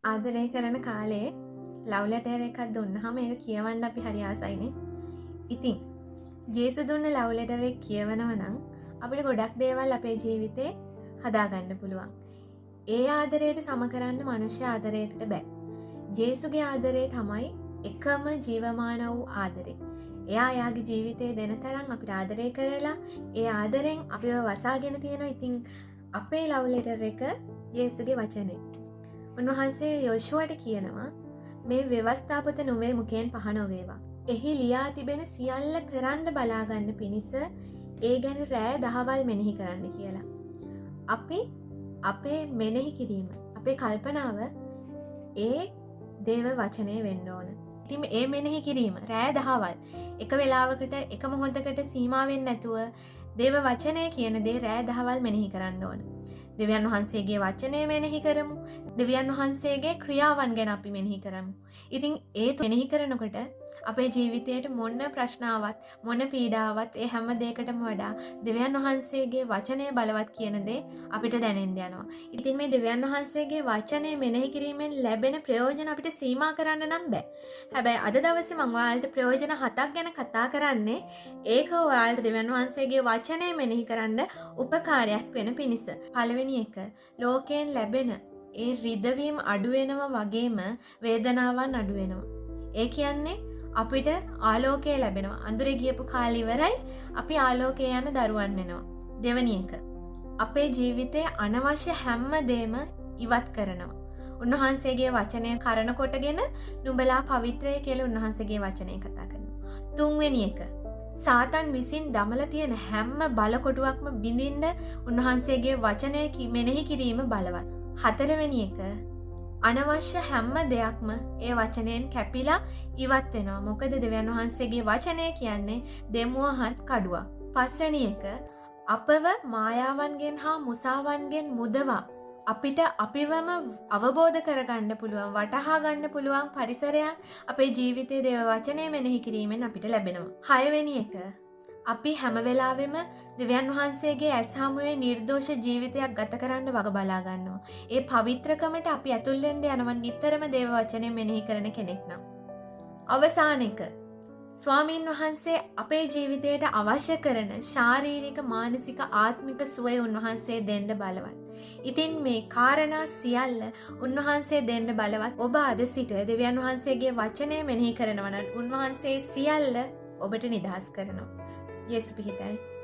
ආදරය කරන කාලේ ලව් ලෙටර් එකක් දුන්නාම ඒක කියවන්න අපි හරි ආසයිනේ. ඉතින් ජේසු දුන්න ලව් ලෙටර් එක කියවනවා නම් අපිට ගොඩක් දේවල් අපේ ජීවිතේ හදාගන්න පුළුවන්. ඒ ආදරයට සම කරන්න මනුෂ්‍ය ආදරයකට බෑ. ජේසුගේ ආදරේ තමයි එකම ජීවමාන වූ ආදරේ. එයා එයාගේ ජීවිතේ දෙන තරම් අපිට ආදරය කරලා ඒ ආදරෙන් අපිව වසාගෙන තියෙනවා. ඉතින් අපේ ලව් ලෙටර් එක ජේසුගේ වචනේ. උන්වහන්සේ යෝෂුවට කියනවා මේ ව්‍යවස්ථාපත නොවේ මුකෙන් පහ නොවේවා. එහි ලියා තිබෙන සියල්ල කරන්න බලාගන්න පිණිස ඒ ගැන රෑ දහවල් මෙනෙහි කරන්න කියලා. අපි අපේ මෙනෙහි කිරීම, අපේ කල්පනාව ඒ දේව වචනය වෙන්න ඕන. ඉතින් ඒ මෙනෙහි කිරීම රෑ දහවල් එක වෙලාවකට එක මොහොතකට සීමාවෙන් නැතුව දේව වචනය කියන දේ රෑ දහවල් මෙනෙහි කරන්න ඕන. දෙවියන් වහන්සේගේ වචනය මෙනෙහි කරමු. දෙවියන් වහන්සේගේ ක්‍රියාවන් ගැන අපි මෙනෙහි කරමු. ඉතින් ඒ මෙනෙහි කරනකොට අපේ ජීවිතයට මොන ප්‍රශ්නාවක් මොන පීඩාවක් ඒ හැම දෙයකටම වඩා දෙවියන් වහන්සේගේ වචනය බලවත් කියන දේ අපිට දැනෙන්න යනවා. ඉතින් මේ දෙවියන් වහන්සේගේ වචනය මෙනෙහි කිරීමෙන් ලැබෙන ප්‍රයෝජන අපිට සීමා කරන්න නම් බෑ. හැබැයි අද දවසේ මම ඔයාලට ප්‍රයෝජන 7ක් ගැන කතා කරන්නේ. ඒක ඔයාලට දෙවියන් වහන්සේගේ වචනය මෙනෙහි කරන්න උපකාරයක් වෙන පිණිස. පළවෙනි එක ලෝකයෙන් ලැබෙන ඒ රිදවීම අඩු වෙනවා වගේම වේදනාවන් අඩු වෙනවා. ඒ කියන්නේ අපිට ආලෝකය ලැබෙනවා. අඳුරේ ගියපු කාලේ ඉවරයි. අපි ආලෝකය යන දරුවන් වෙනවා. දෙවෙනි එක. අපේ ජීවිතයේ අනවශ්‍ය හැම දෙම ඉවත් කරනවා. උන්වහන්සේගේ වචනය කරන කොටගෙන නුඹලා පවිත්‍රය කියලා උන්වහන්සේගේ වචනය කතා කරනවා. තුන්වෙනි එක. සාතන් විසින් දමලා තියෙන හැම බලකොටුවක්ම බිඳින්න උන්වහන්සේගේ වචනය මෙනෙහි කිරීම බලවත්. හතරවෙනි එක. අනවශ්‍ය හැම දෙයක්ම ඒ වචනයෙන් කැපිලා ඉවත් වෙනවා. මොකද දෙවියන් වහන්සේගේ වචනය කියන්නේ දෙමුවහත් කඩුවක්. පස්වෙනි එක අපව මායාවන්ගෙන් හා මුසාවන්ගෙන් මුදවා අපිට අපිවම අවබෝධ කරගන්න පුළුවන්, වටහා ගන්න පුළුවන් පරිසරයක් අපේ ජීවිතයේ දේව වචනය මෙනෙහි කිරීමෙන් අපිට ලැබෙනවා. හයවෙනි එක අපි හැම වෙලාවෙම දෙවියන් වහන්සේගේ ඇස් හමුවේ නිර්දෝෂ ජීවිතයක් ගත කරන්න වග බලා ගන්නවා. ඒ පවිත්‍රකමට අපි ඇතුල් වෙන්න යනවා නිතරම දේව වචනය මෙනෙහි කරන කෙනෙක් නම්. අවසාන එක. ස්වාමීන් වහන්සේ අපේ ජීවිතයට අවශ්‍ය කරන ශාරීරික, මානසික, ආත්මික සුවය උන්වහන්සේ දෙන්න බලවත්. ඉතින් මේ කාරණා සියල්ල උන්වහන්සේ දෙන්න බලවත්. ඔබ අද සිට දෙවියන් වහන්සේගේ වචනය මෙනෙහි කරනවා නම් උන්වහන්සේ සියල්ල ඔබට නිදහස් කරනවා. Yes, පිහිටයි.